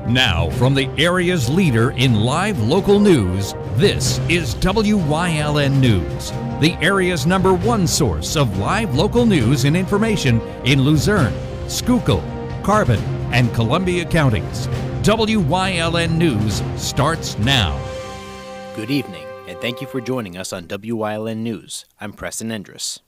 Now, from the area's leader in live local news, this is WYLN News, the area's #1 source of live local news and information in Luzerne, Schuylkill, Carbon, and Columbia counties. WYLN News starts now. Good evening, and thank you for joining us on WYLN News. I'm Preston Endress.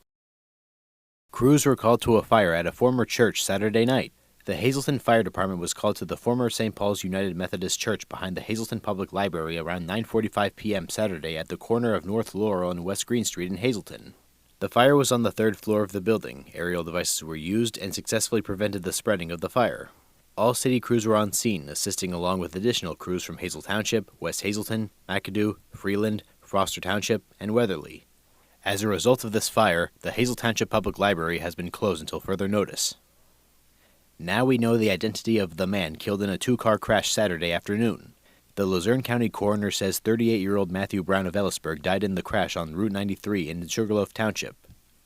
Crews were called to a fire at a former church Saturday night. The Hazleton Fire Department was called to the former St. Paul's United Methodist Church behind the Hazleton Public Library around 9:45 p.m. Saturday at the corner of North Laurel and West Green Street in Hazleton. The fire was on the 3rd floor of the building. Aerial devices were used and successfully prevented the spreading of the fire. All city crews were on scene, assisting along with additional crews from Hazel Township, West Hazleton, McAdoo, Freeland, Foster Township, and Weatherly. As a result of this fire, the Hazel Township Public Library has been closed until further notice. Now we know the identity of the man killed in a 2-car crash Saturday afternoon. The Luzerne County coroner says 38-year-old Matthew Brown of Ellisburg died in the crash on Route 93 in Sugarloaf Township.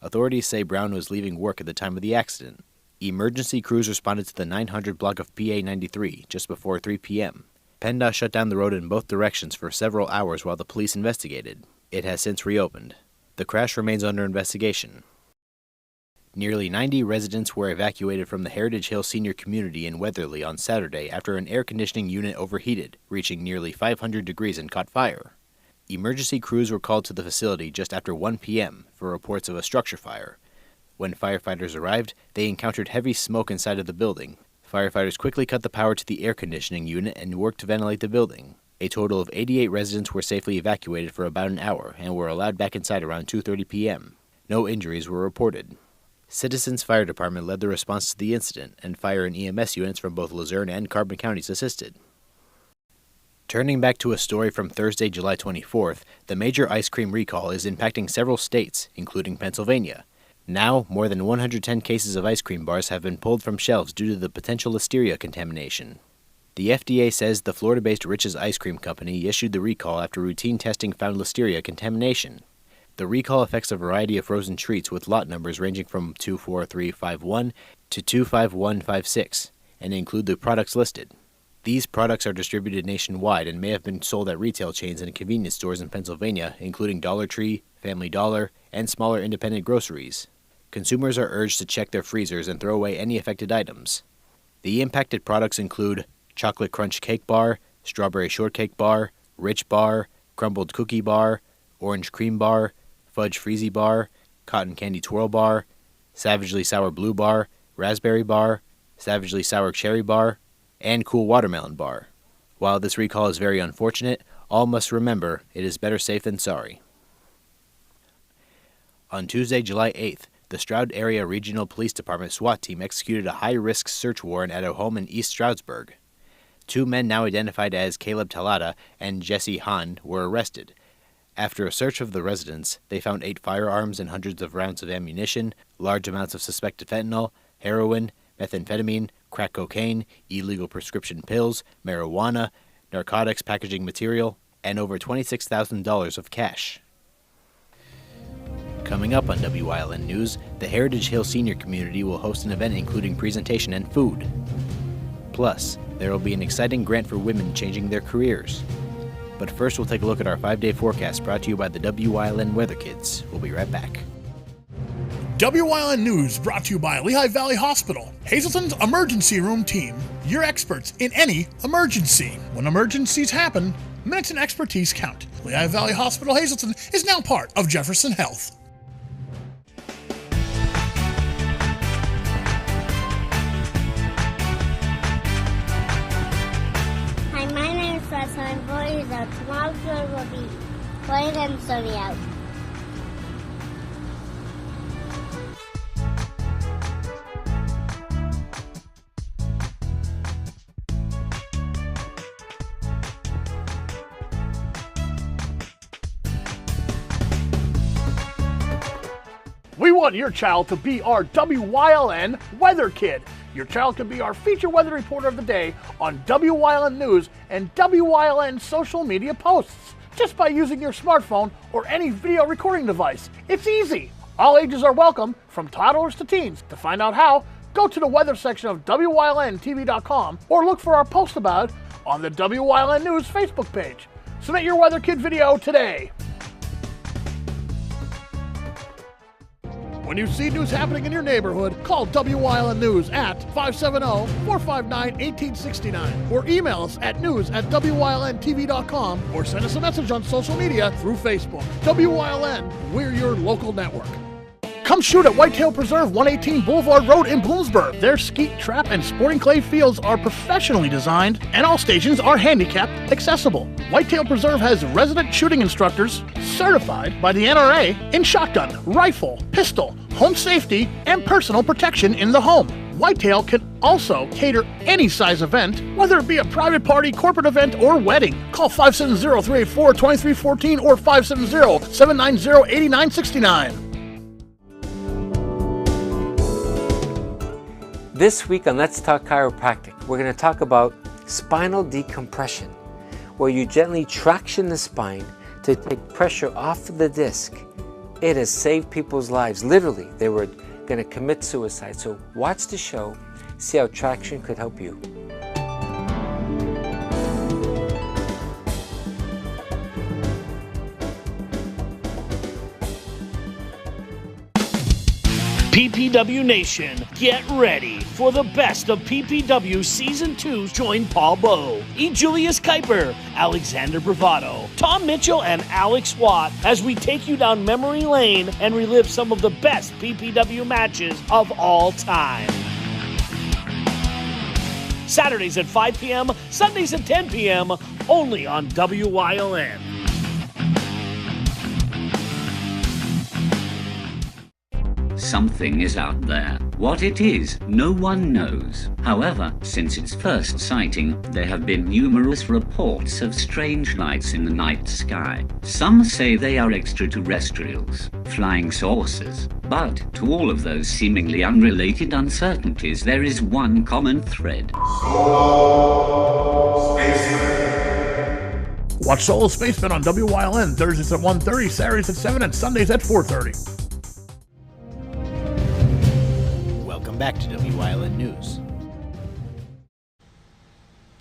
Authorities say Brown was leaving work at the time of the accident. Emergency crews responded to the 900 block of PA 93 just before 3 p.m. PennDOT shut down the road in both directions for several hours while the police investigated. It has since reopened. The crash remains under investigation. Nearly 90 residents were evacuated from the Heritage Hill Senior Community in Weatherly on Saturday after an air conditioning unit overheated, reaching nearly 500 degrees and caught fire. Emergency crews were called to the facility just after 1 p.m. for reports of a structure fire. When firefighters arrived, they encountered heavy smoke inside of the building. Firefighters quickly cut the power to the air conditioning unit and worked to ventilate the building. A total of 88 residents were safely evacuated for about an hour and were allowed back inside around 2:30 p.m. No injuries were reported. Citizens Fire Department led the response to the incident, and fire and EMS units from both Luzerne and Carbon counties assisted. Turning back to a story from Thursday, July 24th, the major ice cream recall is impacting several states, including Pennsylvania. Now, more than 110 cases of ice cream bars have been pulled from shelves due to the potential listeria contamination. The FDA says the Florida-based Rich's Ice Cream Company issued the recall after routine testing found listeria contamination. The recall affects a variety of frozen treats with lot numbers ranging from 24351 to 25156 and include the products listed. These products are distributed nationwide and may have been sold at retail chains and convenience stores in Pennsylvania, including Dollar Tree, Family Dollar, and smaller independent groceries. Consumers are urged to check their freezers and throw away any affected items. The impacted products include Chocolate Crunch Cake Bar, Strawberry Shortcake Bar, Rich Bar, Crumbled Cookie Bar, Orange Cream Bar, Fudge Freezy Bar, Cotton Candy Twirl Bar, Savagely Sour Blue Bar, Raspberry Bar, Savagely Sour Cherry Bar, and Cool Watermelon Bar. While this recall is very unfortunate, all must remember it is better safe than sorry. On Tuesday, July 8th, the Stroud Area Regional Police Department SWAT team executed a high-risk search warrant at a home in East Stroudsburg. 2 men now identified as Caleb Talata and Jesse Hahn were arrested. After a search of the residence, they found 8 firearms and hundreds of rounds of ammunition, large amounts of suspected fentanyl, heroin, methamphetamine, crack cocaine, illegal prescription pills, marijuana, narcotics packaging material, and over $26,000 of cash. Coming up on WYLN News, the Heritage Hill Senior Community will host an event including presentation and food. Plus, there will be an exciting grant for women changing their careers. But first, we'll take a look at our 5-day forecast brought to you by the WYLN Weather Kids. We'll be right back. WYLN News brought to you by Lehigh Valley Hospital, Hazleton's emergency room team. Your experts in any emergency. When emergencies happen, minutes and expertise count. Lehigh Valley Hospital Hazleton is now part of Jefferson Health. Hi, my name is Russ. I'm 4 years old. Tomorrow's road will be bright and sunny out. We want your child to be our WYLN Weather Kid. Your child can be our feature weather reporter of the day on WYLN News and WYLN social media posts just by using your smartphone or any video recording device. It's easy. All ages are welcome, from toddlers to teens. To find out how, Go to the weather section of WYLNTV.com or look for our post about it on the WYLN News Facebook page. Submit your Weather Kid video today. When you see news happening in your neighborhood, call WYLN News at 570-459-1869 or email us at news@WYLNTV.com or send us a message on social media through Facebook. WYLN, we're your local network. Come shoot at Whitetail Preserve, 118 Boulevard Road in Bloomsburg. Their skeet, trap, and sporting clay fields are professionally designed, and all stations are handicapped accessible. Whitetail Preserve has resident shooting instructors certified by the NRA in shotgun, rifle, pistol, home safety, and personal protection in the home. Whitetail can also cater any size event, whether it be a private party, corporate event, or wedding. Call 570-384-2314 or 570-790-8969. This week on Let's Talk Chiropractic, we're going to talk about spinal decompression, where you gently traction the spine to take pressure off of the disc. It has saved people's lives. Literally, they were going to commit suicide. So watch the show, see how traction could help you. PPW Nation, get ready for the best of PPW Season 2. Join Paul Bowe, E. Julius Kuiper, Alexander Bravado, Tom Mitchell, and Alex Watt as we take you down memory lane and relive some of the best PPW matches of all time. Saturdays at 5 p.m., Sundays at 10 p.m., only on WYLN. Something is out there. What it is, no one knows. However, since its first sighting, there have been numerous reports of strange lights in the night sky. Some say they are extraterrestrials, flying saucers. But to all of those seemingly unrelated uncertainties, there is one common thread. Solo Spaceman. Watch Solo Spaceman on WYLN Thursdays at 1:30, Saturdays at 7, and Sundays at 4:30. Welcome back to WYLN News.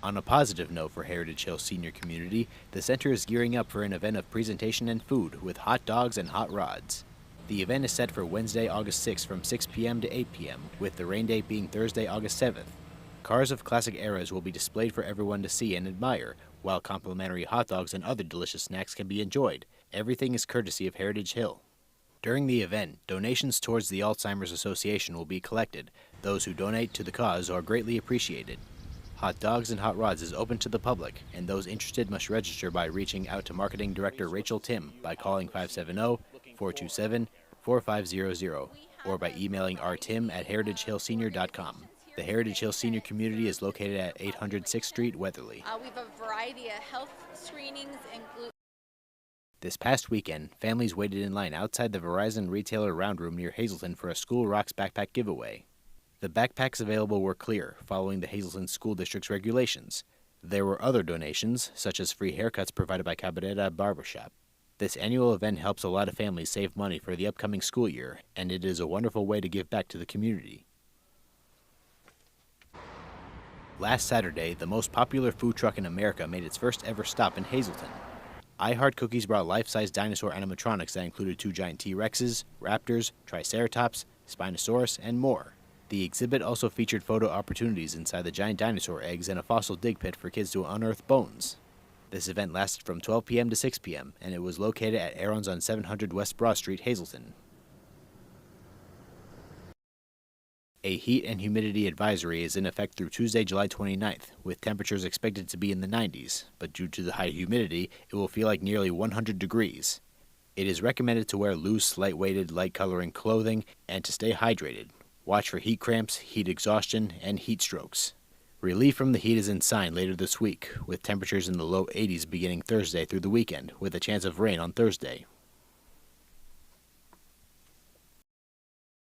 On a positive note for Heritage Hill Senior Community, the center is gearing up for an event of presentation and food with hot dogs and hot rods. The event is set for Wednesday, August 6th from 6 p.m. to 8 p.m., with the rain date being Thursday, August 7th. Cars of classic eras will be displayed for everyone to see and admire, while complimentary hot dogs and other delicious snacks can be enjoyed. Everything is courtesy of Heritage Hill. During the event, donations towards the Alzheimer's Association will be collected. Those who donate to the cause are greatly appreciated. Hot Dogs and Hot Rods is open to the public, and those interested must register by reaching out to Marketing Director Rachel Tim by calling 570-427-4500 or by emailing rtim@heritagehillsenior.com. The Heritage Hill Senior Community is located at 800 6th Street, Weatherly. We have a variety of health screenings and This past weekend, families waited in line outside the Verizon Retailer Round Room near Hazleton for a School Rocks backpack giveaway. The backpacks available were clear, following the Hazleton School District's regulations. There were other donations, such as free haircuts provided by Cabrera Barbershop. This annual event helps a lot of families save money for the upcoming school year, and it is a wonderful way to give back to the community. Last Saturday, the most popular food truck in America made its first ever stop in Hazleton. I Heart Cookies brought life-size dinosaur animatronics that included 2 giant T-Rexes, raptors, Triceratops, Spinosaurus, and more. The exhibit also featured photo opportunities inside the giant dinosaur eggs and a fossil dig pit for kids to unearth bones. This event lasted from 12 p.m. to 6 p.m., and it was located at Aaron's on 700 West Broad Street, Hazleton. A heat and humidity advisory is in effect through Tuesday, July 29th, with temperatures expected to be in the 90s, but due to the high humidity, it will feel like nearly 100 degrees. It is recommended to wear loose, light-weighted, light-coloring clothing and to stay hydrated. Watch for heat cramps, heat exhaustion, and heat strokes. Relief from the heat is in sight later this week, with temperatures in the low 80s beginning Thursday through the weekend, with a chance of rain on Thursday.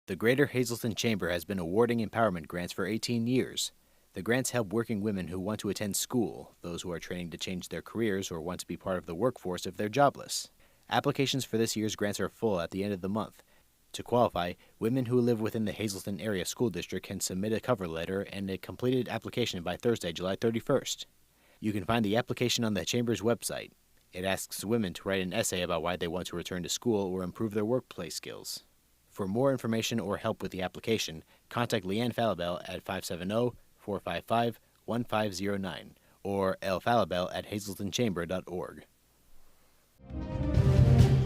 The Greater Hazleton Chamber has been awarding empowerment grants for 18 years. The grants help working women who want to attend school, those who are training to change their careers or want to be part of the workforce if they're jobless. Applications for this year's grants are full at the end of the month. To qualify, women who live within the Hazleton Area School District can submit a cover letter and a completed application by Thursday, July 31st. You can find the application on the Chamber's website. It asks women to write an essay about why they want to return to school or improve their workplace skills. For more information or help with the application, contact Leanne Falabelle at 570-455-1509 or lfalabelle@hazletonchamber.org.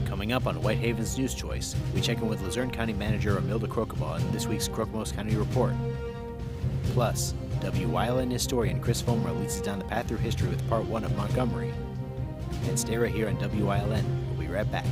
Coming up on Whitehaven's News Choice, we check in with Luzerne County Manager Romilda Krokobaugh in this week's Krokomos County Report. Plus, WYLN historian Chris Fulmer leads us down the path through history with Part 1 of Montgomery. And stay right here on WYLN. We'll be right back.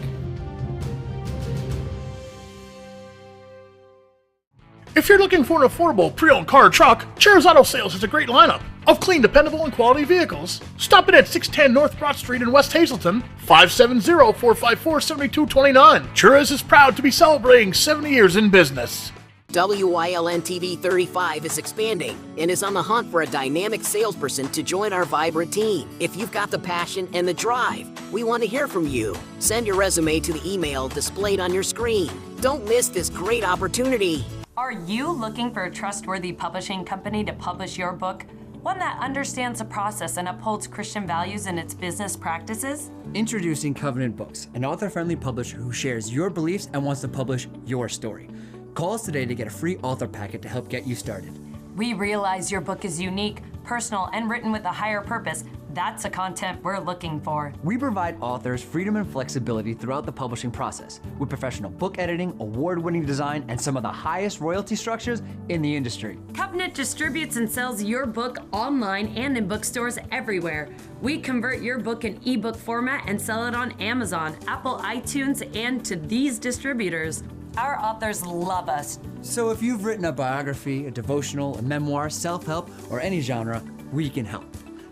If you're looking for an affordable pre-owned car or truck, Cher's Auto Sales has a great lineup of clean, dependable, and quality vehicles. Stop in at 610 North Broad Street in West Hazleton, 570-454-7229. Cher's is proud to be celebrating 70 years in business. WYLN TV 35 is expanding and is on the hunt for a dynamic salesperson to join our vibrant team. If you've got the passion and the drive, we want to hear from you. Send your resume to the email displayed on your screen. Don't miss this great opportunity. Are you looking for a trustworthy publishing company to publish your book? One that understands the process and upholds Christian values in its business practices? Introducing Covenant Books, an author-friendly publisher who shares your beliefs and wants to publish your story. Call us today to get a free author packet to help get you started. We realize your book is unique, personal, and written with a higher purpose. That's the content we're looking for. We provide authors freedom and flexibility throughout the publishing process with professional book editing, award-winning design, and some of the highest royalty structures in the industry. Covenant distributes and sells your book online and in bookstores everywhere. We convert your book in ebook format and sell it on Amazon, Apple iTunes, and to these distributors. Our authors love us. So if you've written a biography, a devotional, a memoir, self-help, or any genre, we can help.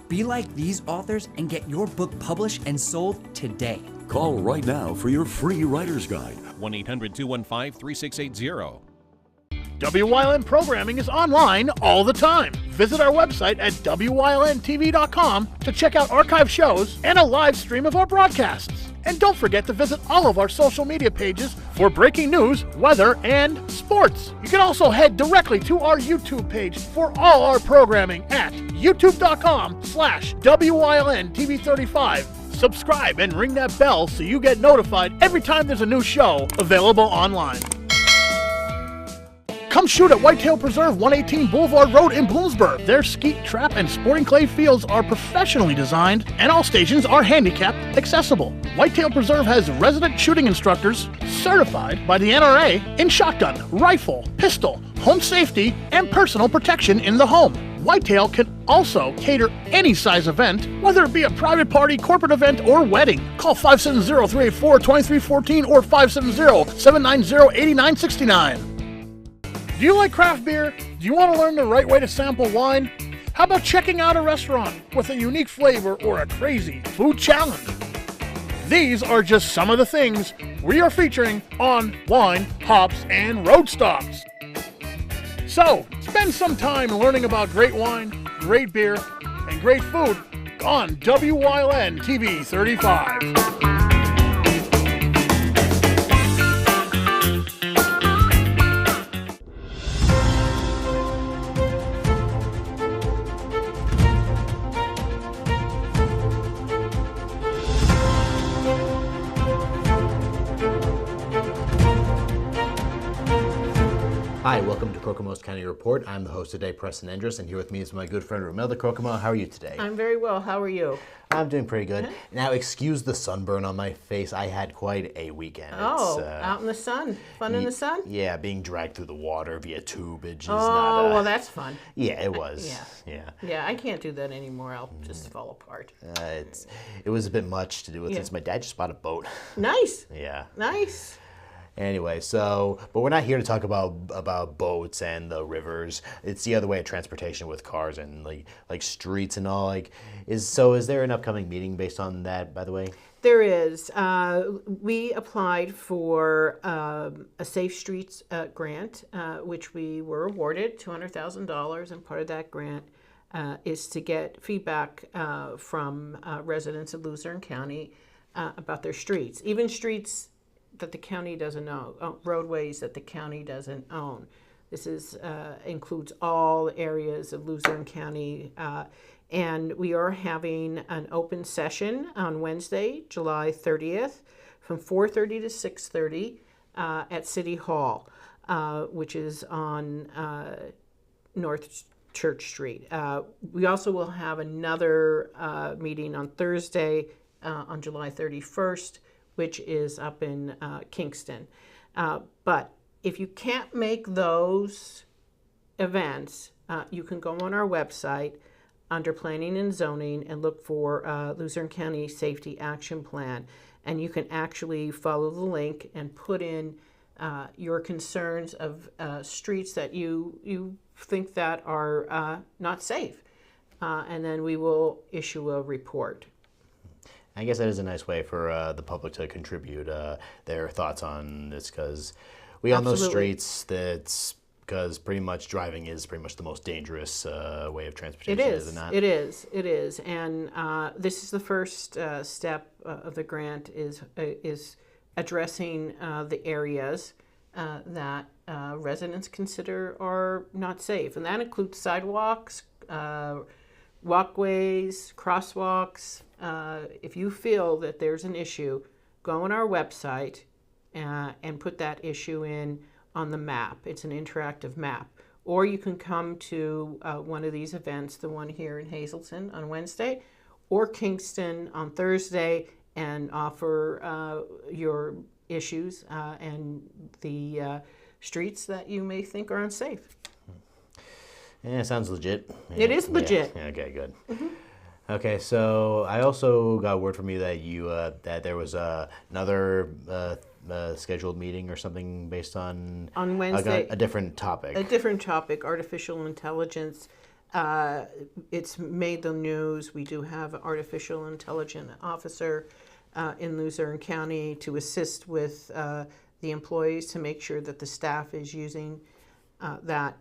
Be like these authors and get your book published and sold today. Call right now for your free writer's guide. 1-800-215-3680. WYLN programming is online all the time. Visit our website at WYLNTV.com to check out archive shows and a live stream of our broadcasts. And don't forget to visit all of our social media pages for breaking news, weather, and sports. You can also head directly to our YouTube page for all our programming at youtube.com/WYLNTV35. Subscribe and ring that bell so you get notified every time there's a new show available online. Come shoot at Whitetail Preserve, 118 Boulevard Road in Bloomsburg. Their skeet, trap, and sporting clay fields are professionally designed, and all stations are handicapped accessible. Whitetail Preserve has resident shooting instructors certified by the NRA in shotgun, rifle, pistol, home safety, and personal protection in the home. Whitetail can also cater any size event, whether it be a private party, corporate event, or wedding. Call 570-384-2314 or 570-790-8969. Do you like craft beer? Do you want to learn the right way to sample wine? How about checking out a restaurant with a unique flavor or a crazy food challenge? These are just some of the things we are featuring on Wine, Hops, and Road Stops. So, spend some time learning about great wine, great beer, and great food on WYLN TV 35. Hi, welcome to Krokomos County Report. I'm the host today, Preston Endress, and here with me is my good friend Romilda Krokobaugh. How are you today? I'm very well. How are you? I'm doing pretty good. Now, excuse the sunburn on my face. I had quite a weekend. Oh, out in the sun. Fun in the sun? Yeah, being dragged through the water via tubage is not... Oh, well, that's fun. Yeah, it was. Yeah, I can't do that anymore. I'll just fall apart. It was a bit much to do with this. My dad just bought a boat. Nice. Yeah. Nice. Anyway, but we're not here to talk about boats and the rivers. It's the other way of transportation with cars and like streets and all. Is there an upcoming meeting based on that, by the way? There is. We applied for a Safe Streets grant, which we were awarded $200,000, and part of that grant is to get feedback from residents of Luzerne County about their streets, even streets that the county doesn't own, roadways that the county doesn't own. This includes all areas of Luzerne County, and we are having an open session on Wednesday, July 30th, from 4:30 to 6:30 at City Hall, which is on North Church Street. We also will have another meeting on Thursday, on July 31st, which is up in Kingston. But if you can't make those events, you can go on our website under Planning and Zoning and look for Luzerne County Safety Action Plan. And you can actually follow the link and put in your concerns of streets that you think that are not safe. And then we will issue a report. I guess that is a nice way for the public to contribute their thoughts on this, because we all know streets, because pretty much driving is pretty much the most dangerous way of transportation. It is. Is it not? It is. And this is the first step of the grant is addressing the areas that residents consider are not safe, and that includes sidewalks, walkways, crosswalks. If you feel that there's an issue, go on our website and put that issue in on the map. It's an interactive map. Or you can come to one of these events, the one here in Hazleton on Wednesday, or Kingston on Thursday, and offer your issues and the streets that you may think are unsafe. Yeah, sounds legit. It is legit. Yeah, okay, good. Mm-hmm. Okay, so I also got word from you that that there was another scheduled meeting or something based on Wednesday, a different topic. A different topic, artificial intelligence. It's made the news. We do have an artificial intelligence officer in Luzerne County to assist with the employees to make sure that the staff is using that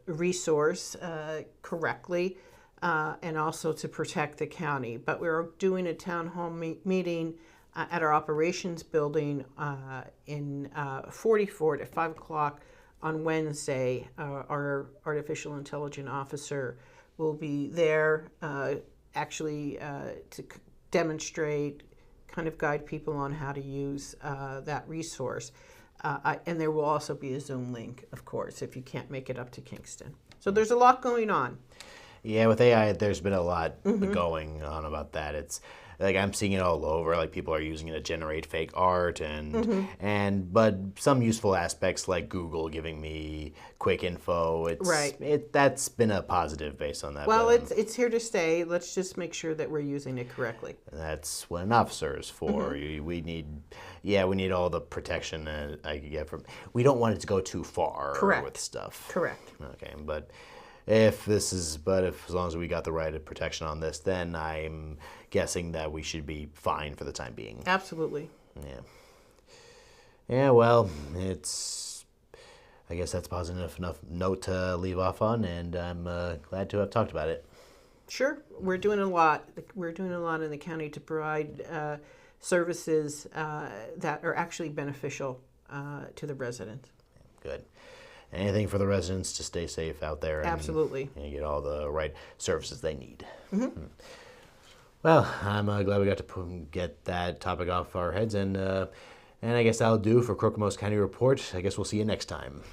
resource correctly. And also to protect the county. But we're doing a town hall meeting at our operations building in 44 at 5 o'clock on Wednesday. Our artificial intelligence officer will be there actually to demonstrate, kind of guide people on how to use that resource. And there will also be a Zoom link, of course, if you can't make it up to Kingston. So there's a lot going on. Yeah, with AI, there's been a lot going on about that. It's like I'm seeing it all over. Like people are using it to generate fake art, but some useful aspects like Google giving me quick info. That's been a positive based on that. Well, it's here to stay. Let's just make sure that we're using it correctly. That's what an officer is for. We need all the protection that I could get from. We don't want it to go too far with stuff. Correct. Okay, but. As long as we got the right protection on this, then I'm guessing that we should be fine for the time being. Absolutely. Yeah. Yeah, well, I guess that's positive enough note to leave off on, and I'm glad to have talked about it. Sure. We're doing a lot. We're doing a lot in the county to provide services that are actually beneficial to the residents. Good. Anything for the residents to stay safe out there. Absolutely. And get all the right services they need. Well, I'm glad we got to get that topic off our heads, and I guess that'll do for Crookamos County Report. I guess we'll see you next time.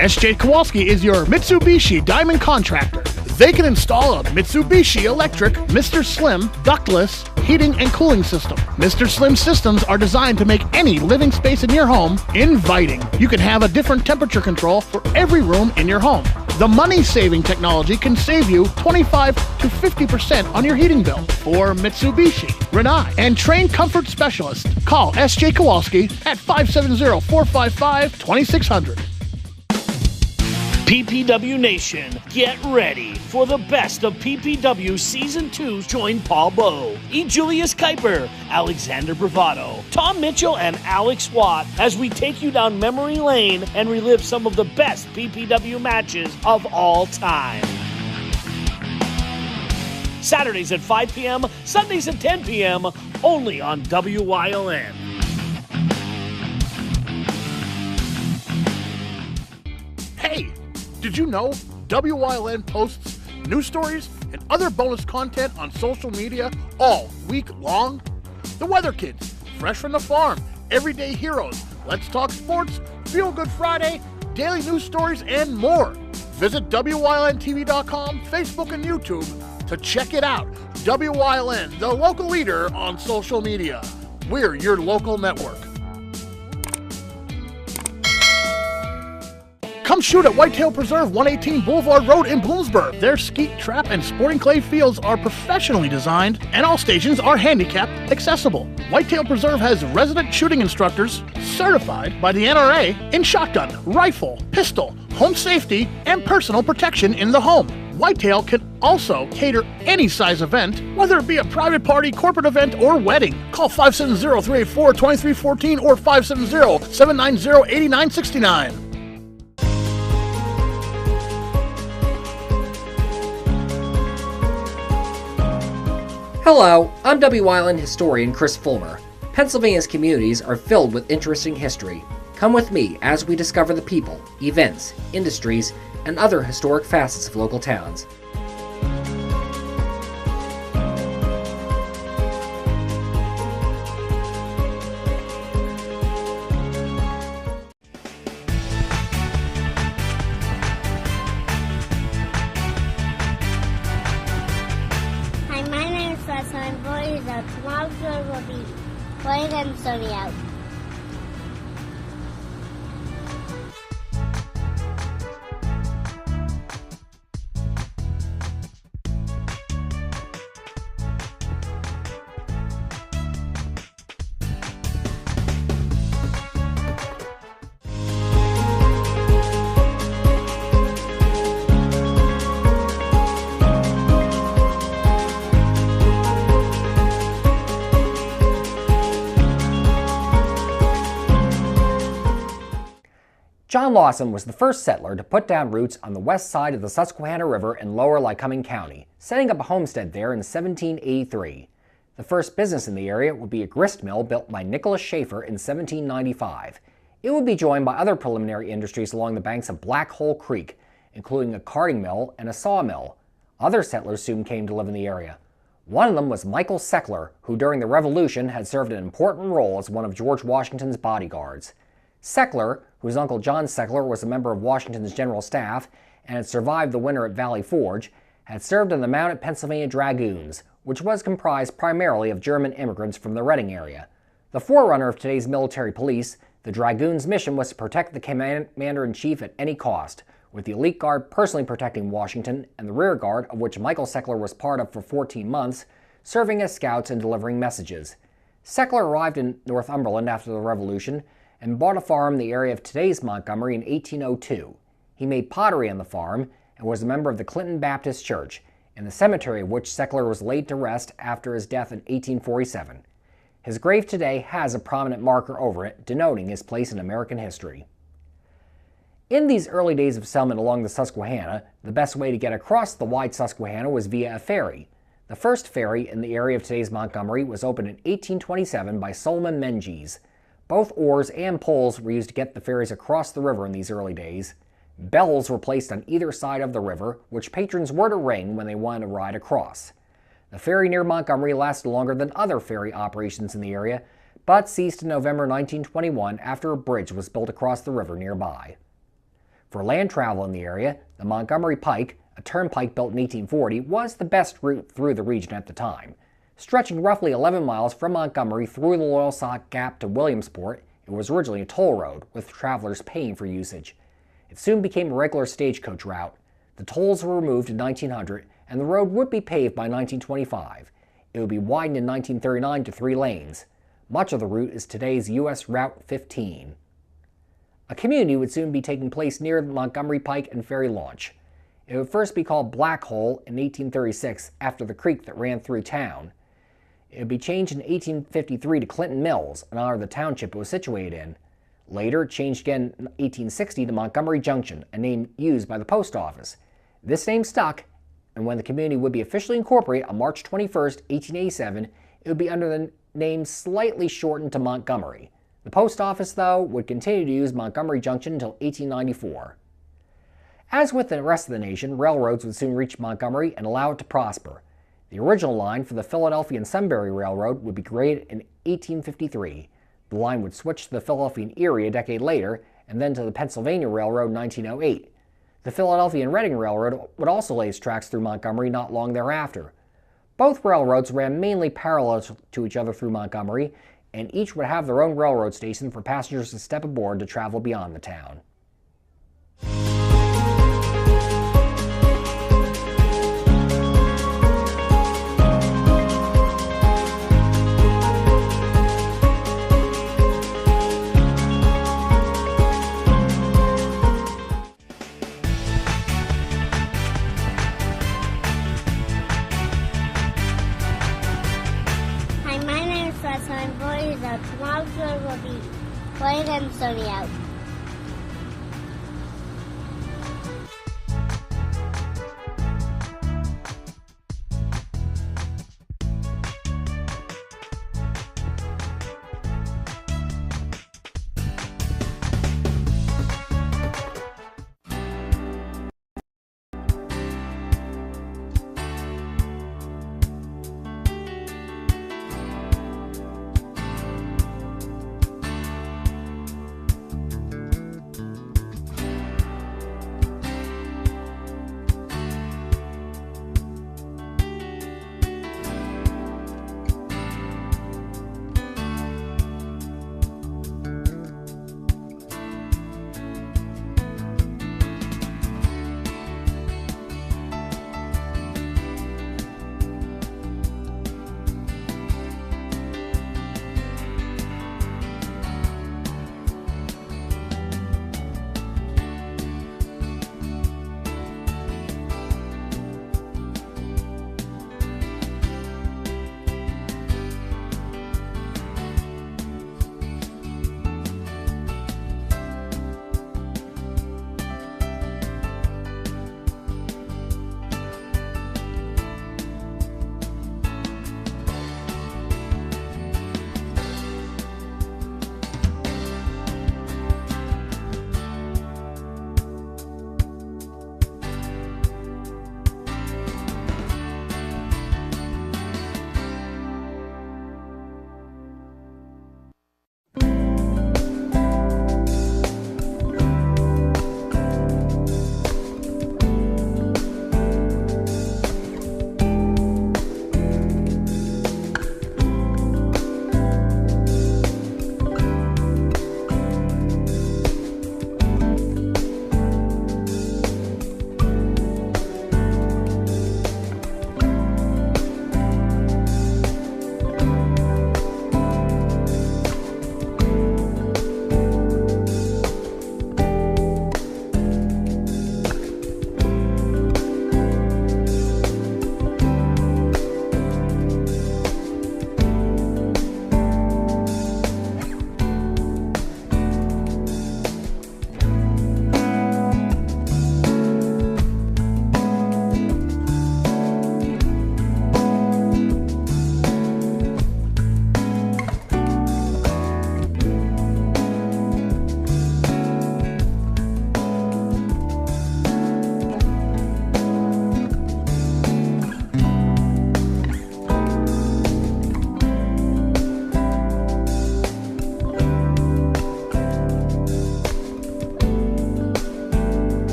SJ Kowalski is your Mitsubishi Diamond Contractor. They can install a Mitsubishi electric Mr. Slim ductless heating and cooling system. Mr. Slim systems are designed to make any living space in your home inviting. You can have a different temperature control for every room in your home. The money-saving technology can save you 25 to 50% on your heating bill. For Mitsubishi, Rinnai, and trained comfort specialists, call SJ Kowalski at 570-455-2600. PPW Nation, get ready for the best of PPW Season 2. Join Paul Bowe, E. Julius Kuiper, Alexander Bravado, Tom Mitchell, and Alex Watt as we take you down memory lane and relive some of the best PPW matches of all time. Saturdays at 5 p.m., Sundays at 10 p.m., only on WYLN. Hey, did you know WYLN posts news stories and other bonus content on social media all week long? The Weather Kids, Fresh from the Farm, Everyday Heroes, Let's Talk Sports, Feel Good Friday, daily news stories, and more. Visit WYLNTV.com, Facebook, and YouTube to check it out. WYLN, the local leader on social media. We're your local network. Come shoot at Whitetail Preserve, 118 Boulevard Road in Bloomsburg. Their skeet, trap, and sporting clay fields are professionally designed, and all stations are handicapped accessible. Whitetail Preserve has resident shooting instructors certified by the NRA in shotgun, rifle, pistol, home safety, and personal protection in the home. Whitetail can also cater any size event, whether it be a private party, corporate event, or wedding. Call 570-384-2314 or 570-790-8969. Hello, I'm WYLN historian Chris Fulmer. Pennsylvania's communities are filled with interesting history. Come with me as we discover the people, events, industries, and other historic facets of local towns. Hi, my name is Russ, and I'm 4 years old. Tomorrow's road will be bright and sunny out. John Lawson was the first settler to put down roots on the west side of the Susquehanna River in lower Lycoming County, setting up a homestead there in 1783. The first business in the area would be a grist mill built by Nicholas Schaefer in 1795. It would be joined by other preliminary industries along the banks of Black Hole Creek, including a carding mill and a sawmill. Other settlers soon came to live in the area. One of them was Michael Seckler, who during the Revolution had served an important role as one of George Washington's bodyguards. Seckler, whose uncle John Seckler was a member of Washington's general staff and had survived the winter at Valley Forge, had served in the Mounted Pennsylvania Dragoons, which was comprised primarily of German immigrants from the Reading area. The forerunner of today's military police, the Dragoons' mission was to protect the commander-in-chief at any cost, with the elite guard personally protecting Washington and the rear guard, of which Michael Seckler was part of for 14 months, serving as scouts and delivering messages. Seckler arrived in Northumberland after the Revolution and bought a farm in the area of today's Montgomery in 1802. He made pottery on the farm and was a member of the Clinton Baptist Church, in the cemetery of which Seckler was laid to rest after his death in 1847. His grave today has a prominent marker over it, denoting his place in American history. In these early days of settlement along the Susquehanna, the best way to get across the wide Susquehanna was via a ferry. The first ferry in the area of today's Montgomery was opened in 1827 by Solomon Menges. Both oars and poles were used to get the ferries across the river in these early days. Bells were placed on either side of the river, which patrons were to ring when they wanted to ride across. The ferry near Montgomery lasted longer than other ferry operations in the area, but ceased in November 1921 after a bridge was built across the river nearby. For land travel in the area, the Montgomery Pike, a turnpike built in 1840, was the best route through the region at the time. Stretching roughly 11 miles from Montgomery through the Loyalsock Gap to Williamsport, it was originally a toll road, with travelers paying for usage. It soon became a regular stagecoach route. The tolls were removed in 1900, and the road would be paved by 1925. It would be widened in 1939 to 3 lanes. Much of the route is today's U.S. Route 15. A community would soon be taking place near the Montgomery Pike and Ferry launch. It would first be called Black Hole in 1836 after the creek that ran through town. It would be changed in 1853 to Clinton Mills in honor of the township it was situated in. Later, it changed again in 1860 to Montgomery Junction, a name used by the post office. This name stuck, and when the community would be officially incorporated on March 21, 1887, it would be under the name slightly shortened to Montgomery. The post office, though, would continue to use Montgomery Junction until 1894. As with the rest of the nation, railroads would soon reach Montgomery and allow it to prosper. The original line for the Philadelphia and Sunbury Railroad would be created in 1853. The line would switch to the Philadelphia and Erie a decade later, and then to the Pennsylvania Railroad in 1908. The Philadelphia and Reading Railroad would also lay its tracks through Montgomery not long thereafter. Both railroads ran mainly parallel to each other through Montgomery, and each would have their own railroad station for passengers to step aboard to travel beyond the town. Hi, my name is Russell, and boys, tomorrow's road will be bright and sunny out.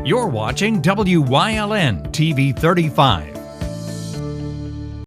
You're watching WYLN TV 35.